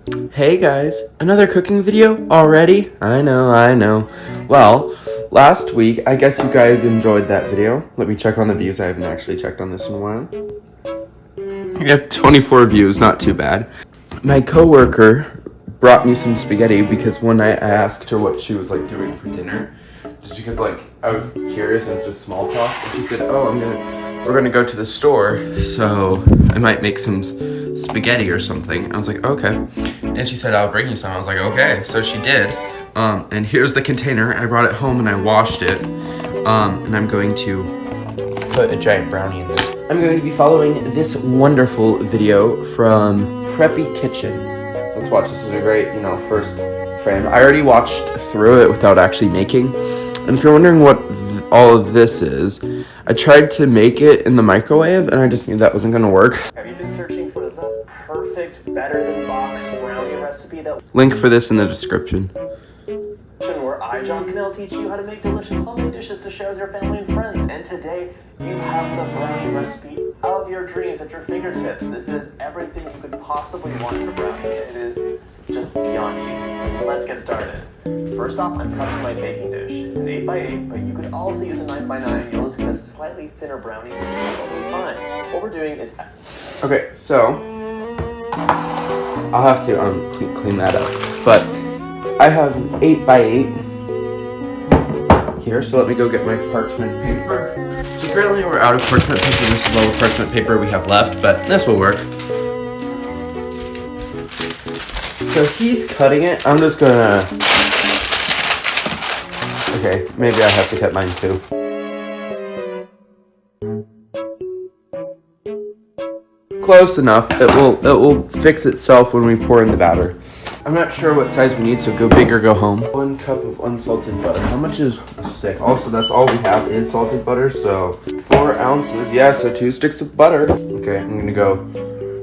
Hey guys, another cooking video already? I know. Well, last week, I guess you guys enjoyed that video. Let me check on the views. I haven't actually checked on this in a while. I have 24 views, not too bad. My coworker brought me some spaghetti because one night I asked her what she was like doing for dinner. Just because like I was curious, it was just small talk. And she said, "Oh, we're gonna go to the store, so I might make some spaghetti or something." I was like, "Okay." And she said, "I'll bring you some." I was like, "Okay." So she did. And here's the container. I brought it home and I washed it. And I'm going to put a giant brownie in this. I'm going to be following this wonderful video from Preppy Kitchen. Let's watch. This is a great, first frame. I already watched through it without actually making. And if you're wondering what all of this is, I tried to make it in the microwave, and I just knew that wasn't going to work. Have you been searching for the perfect better-than-box brownie recipe that... Link for this in the description. Where I, John Cannell, teach you how to make delicious homemade dishes to share with your family and friends. And today, you have the brownie recipe of your dreams at your fingertips. This is everything you could possibly want in a brownie. It is just beyond easy. Let's get started. First off, I'm prepping my baking dish. It's an 8x8, but you could also use a 9x9. You'll just get a slightly thinner brownie. Totally fine. What we're doing is... Okay, so I'll have to clean that up. But I have an 8x8 here, so let me go get my parchment paper. So apparently we're out of parchment paper. This is all the parchment paper we have left, but this will work. So he's cutting it. I'm just gonna... Okay, maybe I have to cut mine too. Close enough. It will fix itself when we pour in the batter. I'm not sure what size we need, so go big or go home. 1 cup of unsalted butter. How much is a stick? Also, that's all we have is salted butter, so 4 ounces. Yeah, so 2 sticks of butter. Okay, I'm gonna go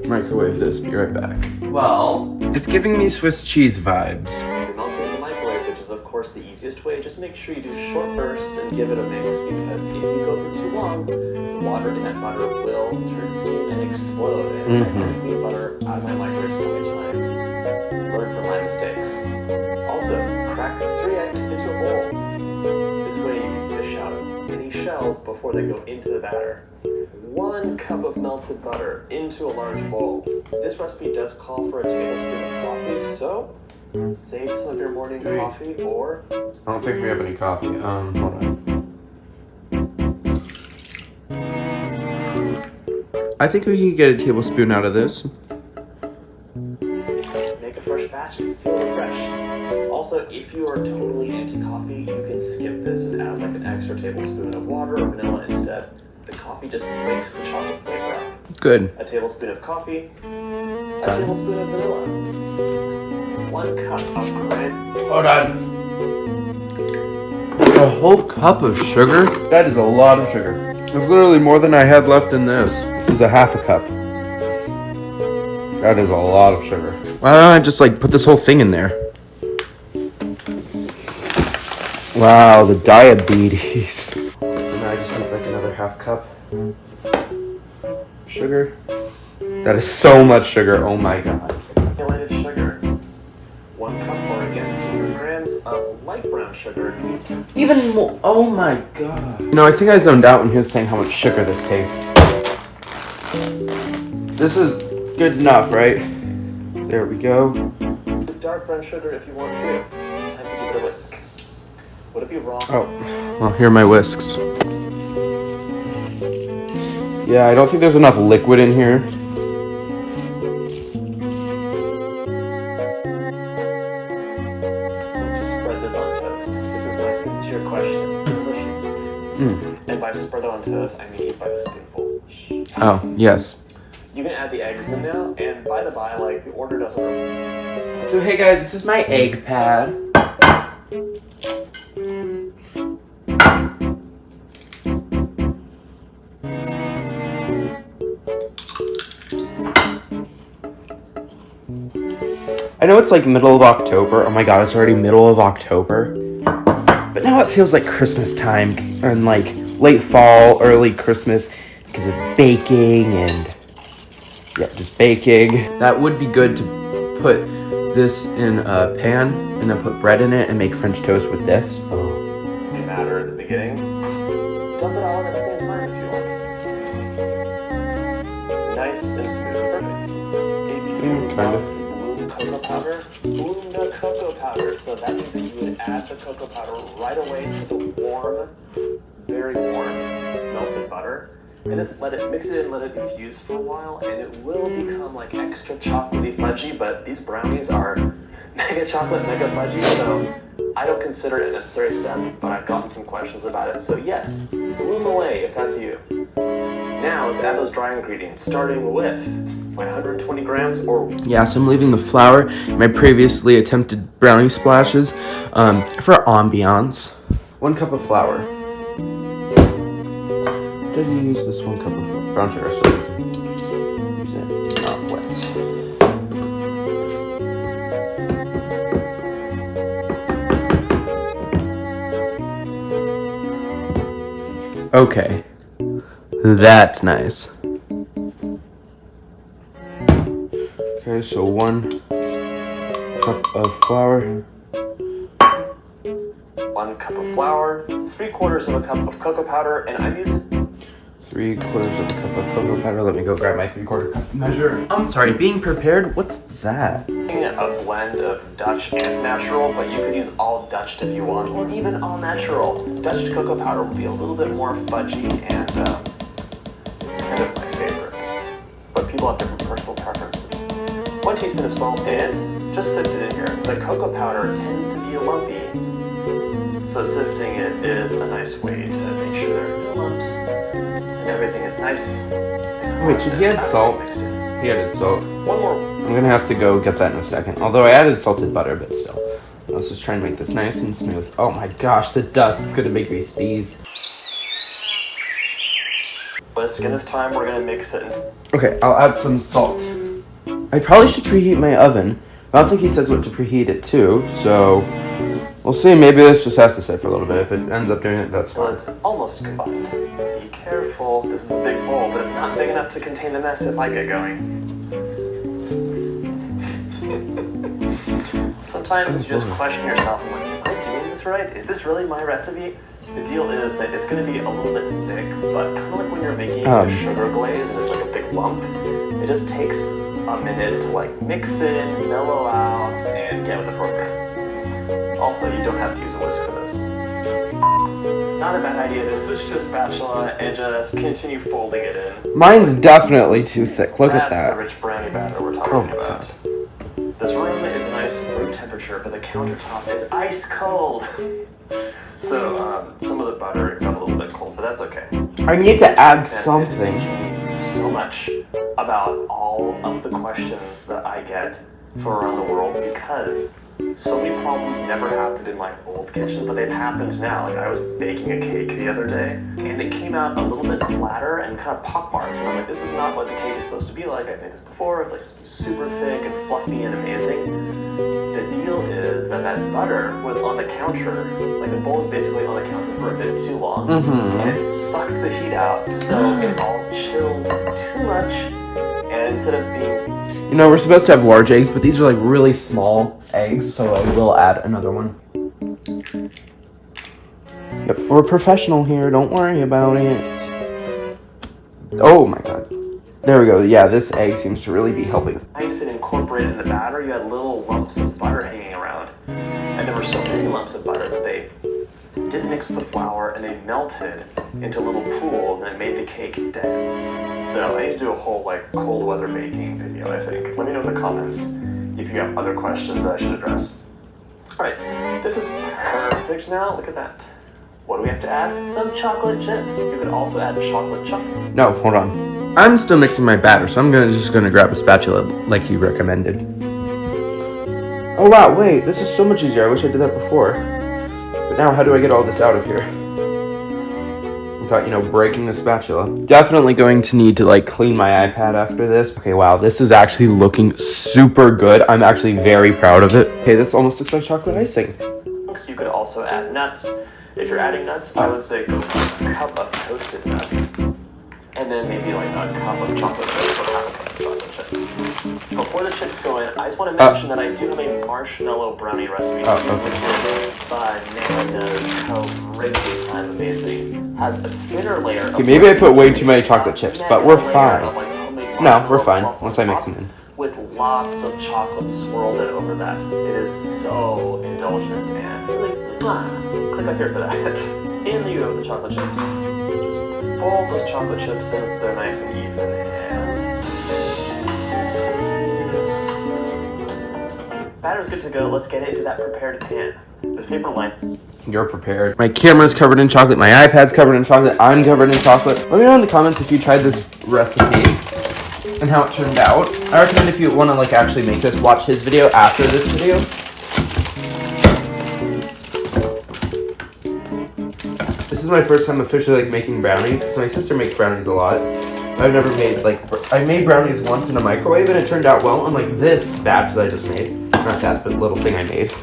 microwave this. Be right back. Well, it's giving me Swiss cheese vibes. You're melting in the microwave, which is of course the easiest way. Just make sure you do short bursts and give it a mix, because if you go for too long, the water in that butter will turn steam and explode. And I've cleaned butter out of my microwave so many times. Learn from my mistakes. Also, crack 3 eggs into a bowl. This way you can fish out any shells before they go into the batter. 1 cup of melted butter into a large bowl. This recipe does call for a tablespoon of coffee, so save some of your morning coffee, or... I don't think we have any coffee. Hold on. I think we can get a tablespoon out of this. Make a fresh batch and feel refreshed. Also, if you are totally anti-coffee, you can skip this and add like an extra tablespoon of water or vanilla instead. The coffee just makes the chocolate flavor up. Good. A tablespoon of coffee, a tablespoon of vanilla, 1 cup of grind. Hold on. A whole cup of sugar? That is a lot of sugar. It's literally more than I had left in this. This is a half a cup. That is a lot of sugar. Why don't I just like put this whole thing in there? Wow, the diabetes. So now I just need like another half cup sugar. That is so much sugar. Oh my god. Granulated sugar, 1 cup, or again 200 grams of light brown sugar. Even more. Oh my god. I think I zoned out when he was saying how much sugar this takes. This is good enough, right? There we go. Dark brown sugar if you want to. Time to give it a whisk. Would it be wrong? Oh, well, here are my whisks. Yeah, I don't think there's enough liquid in here. To spread this on toast. This is my sincere question. Delicious. And by spread it on toast, I mean eat by the spoonful. Oh, yes. You can add the eggs in now, and by the by, like, the order doesn't work. So hey guys, this is my egg pad. I know it's like middle of October. Oh my god, it's already middle of October. But now it feels like Christmas time and like late fall, early Christmas because of baking and yeah, just baking. That would be good to put this in a pan and then put bread in it and make French toast with this. May matter at the beginning. Dump it all in at the same time if you want. Nice and smooth, perfect. If you want to bloom cocoa powder, bloom the cocoa powder. So that means that you would add the cocoa powder right away to the warm, very warm melted butter. And just mix it in, let it infuse for a while, and it will become like extra chocolatey fudgy, but these brownies are mega chocolate, mega fudgy, so I don't consider it a necessary step, but I've gotten some questions about it, so yes, bloom away if that's you. Now let's add those dry ingredients, starting with my 120 grams or... Yeah, so I'm leaving the flour in my previously attempted brownie splashes for ambiance. 1 cup of flour. Did you use this 1 cup of brown sugar so we can use it not wet? Okay, that's nice. Okay, so 1 cup of flour. 1 cup of flour, 3/4 of a cup of cocoa powder, and I'm using 3/4 of a cup of cocoa powder. Let me go grab my 3/4 cup measure. I'm sorry, being prepared? What's that? a blend of Dutch and natural, but you could use all Dutched if you want, or even all natural. Dutch cocoa powder will be a little bit more fudgy and kind of my favorite. But people have different personal preferences. 1 teaspoon of salt and just sift it in here. The cocoa powder tends to be lumpy, so sifting it is a nice way to make sure there are no lumps and everything is nice. Wait, did he add salt? He added salt. 1 more. I'm gonna have to go get that in a second. Although I added salted butter, but still. Let's just try and make this nice and smooth. Oh my gosh, the dust, it's gonna make me sneeze. Whisk, and this time we're gonna mix it. Okay, I'll add some salt. I probably should preheat my oven. I don't think he says what to preheat it to, so we'll see. Maybe this just has to sit for a little bit. If it ends up doing it, that's Well, fine. it's almost combined. Be careful. This is a big bowl, but it's not big enough to contain the mess if I get going. Sometimes you just question yourself and like, am I doing this right? Is this really my recipe? The deal is that it's going to be a little bit thick, but kind of like when you're making a sugar glaze and it's like a big lump. It just takes a minute to like mix it, mellow out, and get with the program. Also, you don't have to use a whisk for this. Not a bad idea to switch to a spatula and just continue folding it in. Mine's definitely too thick. Look at That's that. the rich brownie batter we're talking about. This room is a nice room temperature, but the countertop is ice cold. So some of the butter got a little bit cold, but that's okay. I need to add something. So much about all of the questions that I get from around the world because so many problems never happened in my old kitchen, but they've happened now. Like I was baking a cake the other day, and it came out a little bit flatter and kind of pockmarked. And I'm like, this is not what the cake is supposed to be like. I've made this before. It's like super thick and fluffy and amazing. The deal is that butter was on the counter, like the bowl was basically on the counter for a bit too long, and it sucked the heat out, so it all chilled too much, and instead of being... You know, we're supposed to have large eggs, but these are like really small eggs, so I will add another one. Yep, we're professional here, don't worry about it. Oh my god. There we go. Yeah, this egg seems to really be helping. Nice and incorporated in the batter, you had little lumps of butter hanging around. And there were so many lumps of butter that they didn't mix with the flour and they melted into little pools and it made the cake dense. So I need to do a whole like cold weather baking video, I think. Let me know in the comments if you have other questions that I should address. Alright, this is perfect now. Look at that. What do we have to add? Some chocolate chips. You could also add chocolate chunk. No, hold on. I'm still mixing my batter, so I'm just gonna grab a spatula like you recommended. Oh wow, wait, this is so much easier. I wish I did that before. But now, how do I get all this out of here? Without, breaking the spatula. Definitely going to need to, clean my iPad after this. Okay, wow, this is actually looking super good. I'm actually very proud of it. Okay, this almost looks like chocolate icing. You could also add nuts. If you're adding nuts, I would say go for a cup of toasted nuts. And then maybe a cup of chocolate chips or half a cup of chocolate chips. Before the chips go in, I just want to mention that I do have a marshmallow brownie recipe, which is bananas, outrageous, kind of amazing. Has a thinner layer of maybe I put way too many chocolate chips, but we're fine. No, we're fine once I mix them in. With lots of chocolate swirled in over that. It is so indulgent and really, click up here for that. In you go with the chocolate chips. Just fold those chocolate chips in so they're nice and even, and batter's good to go. Let's get into that prepared pan. There's paper line. You're prepared. My camera's covered in chocolate. My iPad's covered in chocolate. I'm covered in chocolate. Let me know in the comments if you tried this recipe and how it turned out. I recommend if you want to like actually make this, watch his video after this video. This is my first time officially like making brownies because my sister makes brownies a lot. I've never made I made brownies once in a microwave and it turned out well. Unlike this batch that I just made, not that, but little thing I made.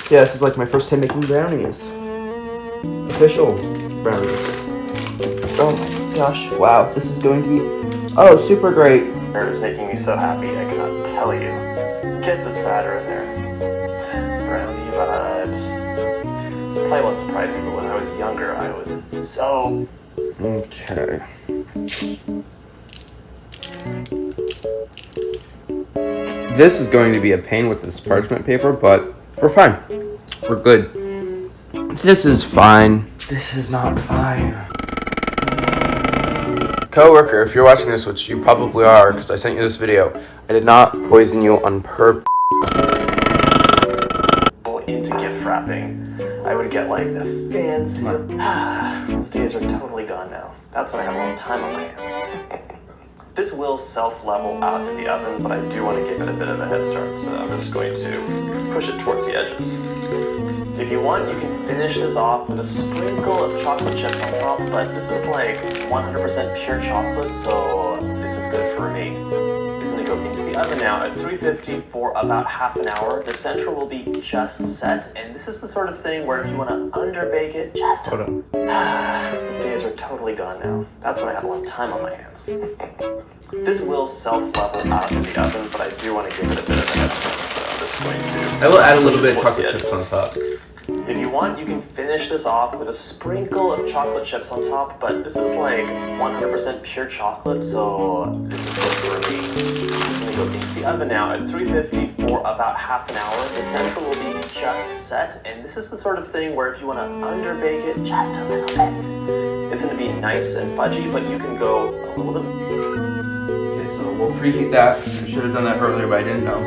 Yeah, this is like my first time making brownies. Official brownies. Oh my gosh, wow, this is going to be, super great. It's making me so happy, I cannot tell you. Get this batter in there. Brownie vibes. This probably won't surprise you, but when I was younger, I was so... Okay. This is going to be a pain with this parchment paper, but we're fine. We're good. This is fine. This is not fine. Coworker, if you're watching this, which you probably are, because I sent you this video, I did not poison you on purpose. Into gift wrapping, I would get like the fancy. Those days are totally gone now. That's when I have a lot of time on my hands. This will self-level out in the oven, but I do want to give it a bit of a head start, so I'm just going to push it towards the edges. If you want, you can finish this off with a sprinkle of chocolate chips on top, but this is like 100% pure chocolate, so this is good for me. It's going to go into the oven now at 350 for about half an hour. The center will be just set, and this is the sort of thing where if you want to underbake it, just Hold on. These days are totally gone now. That's when I had a lot of time on my hands. This will self-level out in the oven, but I do want to give it a bit of a head start, so I'm just going to... I will add a little bit of chocolate chips on top. If you want, you can finish this off with a sprinkle of chocolate chips on top, but this is like 100% pure chocolate, so this is good for me. It's going to go into the oven now at 350 for about half an hour. The center will be just set, and this is the sort of thing where if you want to underbake it just a little bit, it's going to be nice and fudgy, but you can go a little bit... Okay, so we'll preheat that. I should have done that earlier, but I didn't know.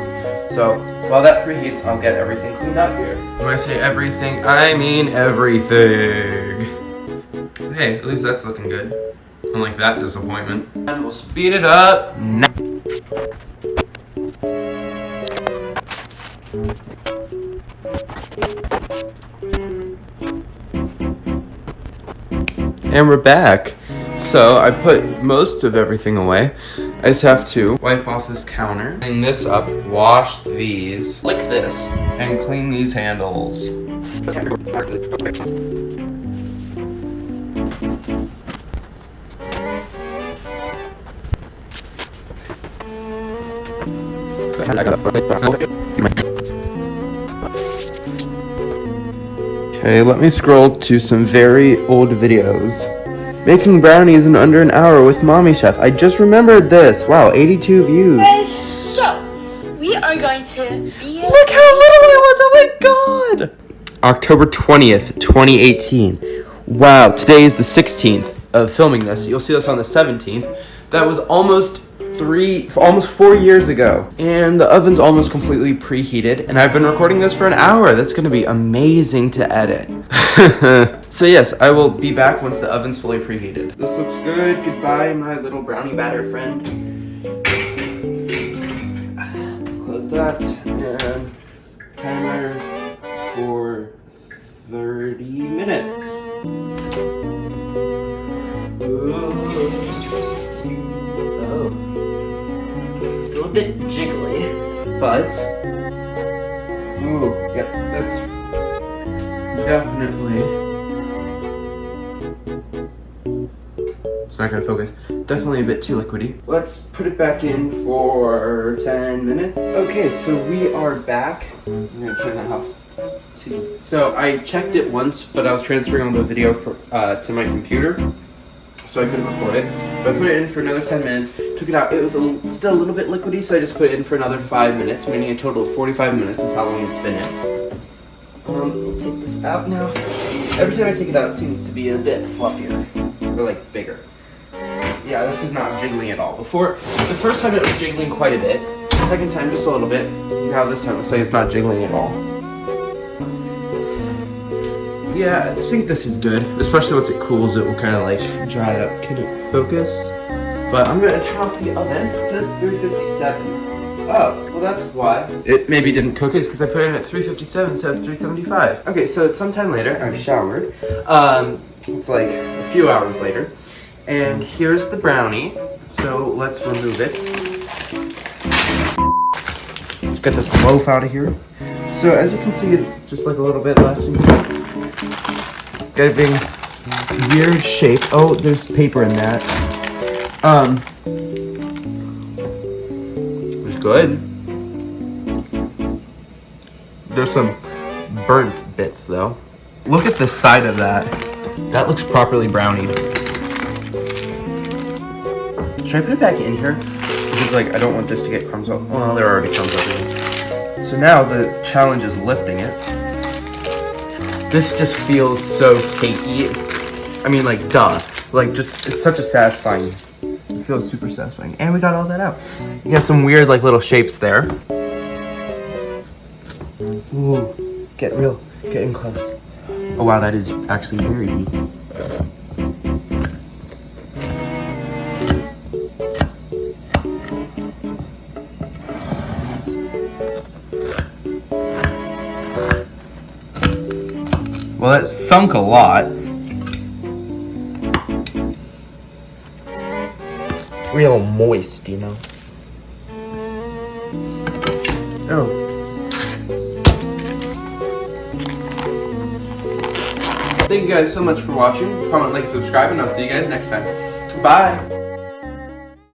So while that preheats, I'll get everything cleaned up here. When I say everything, I mean everything. Hey, at least that's looking good. Unlike that disappointment. And we'll speed it up now. And we're back. So I put most of everything away. I just have to wipe off this counter, clean this up, wash these, like this, and clean these handles. Okay, let me scroll to some very old videos. Making brownies in under an hour with Mommy Chef. I just remembered this. Wow, 82 views. Guys, so we are going to be... Look how little it was! Oh my god! October 20th, 2018. Wow, today is the 16th of filming this. You'll see this on the 17th. That was almost 4 years ago. And the oven's almost completely preheated, and I've been recording this for an hour. That's gonna be amazing to edit. So yes, I will be back once the oven's fully preheated. This looks good. Goodbye, my little brownie batter friend. Close that, and timer for 30 minutes. Ooh. Oh. Still a bit jiggly, but... Ooh, yep, that's definitely It's not gonna focus. Definitely a bit too liquidy. Let's put it back in for 10 minutes. Okay, so we are back. I'm gonna turn that off. So I checked it once, but I was transferring all the video to my computer, so I couldn't record it. But I put it in for another 10 minutes, took it out. It was still a little bit liquidy, so I just put it in for another 5 minutes, meaning a total of 45 minutes is how long it's been in. I'll take this out now. Every time I take it out, it seems to be a bit fluffier, or like bigger. Yeah, this is not jiggling at all. Before, the first time it was jiggling quite a bit. The second time, just a little bit. Now this time, it looks like it's not jiggling at all. Yeah, I think this is good. Especially once it cools, it will kind of like dry up. Can it focus? But I'm gonna turn off the oven. It says 357. Oh, well that's why. It maybe didn't cook is because I put it in at 357 instead of 375. Okay, so it's sometime later. I've showered. It's like a few hours later. And here's the brownie. So let's remove it. Let's get this loaf out of here. So as you can see, it's just like a little bit left in here. It's got a big weird shape. Oh, there's paper in that. It's good. There's some burnt bits though. Look at the side of that. That looks properly brownied. Should I put it back in here? Because like I don't want this to get crumbs up. Well, there are already crumbs up in here. So now the challenge is lifting it. This just feels so cakey. I mean, like, duh. Like, just, it's such a satisfying. It feels super satisfying. And we got all that out. You got some weird, like, little shapes there. Ooh, get in close. Oh, wow, that is actually very deep. Well, that sunk a lot. It's real moist, you know. Oh. Thank you guys so much for watching. Comment, like, and subscribe, and I'll see you guys next time. Bye!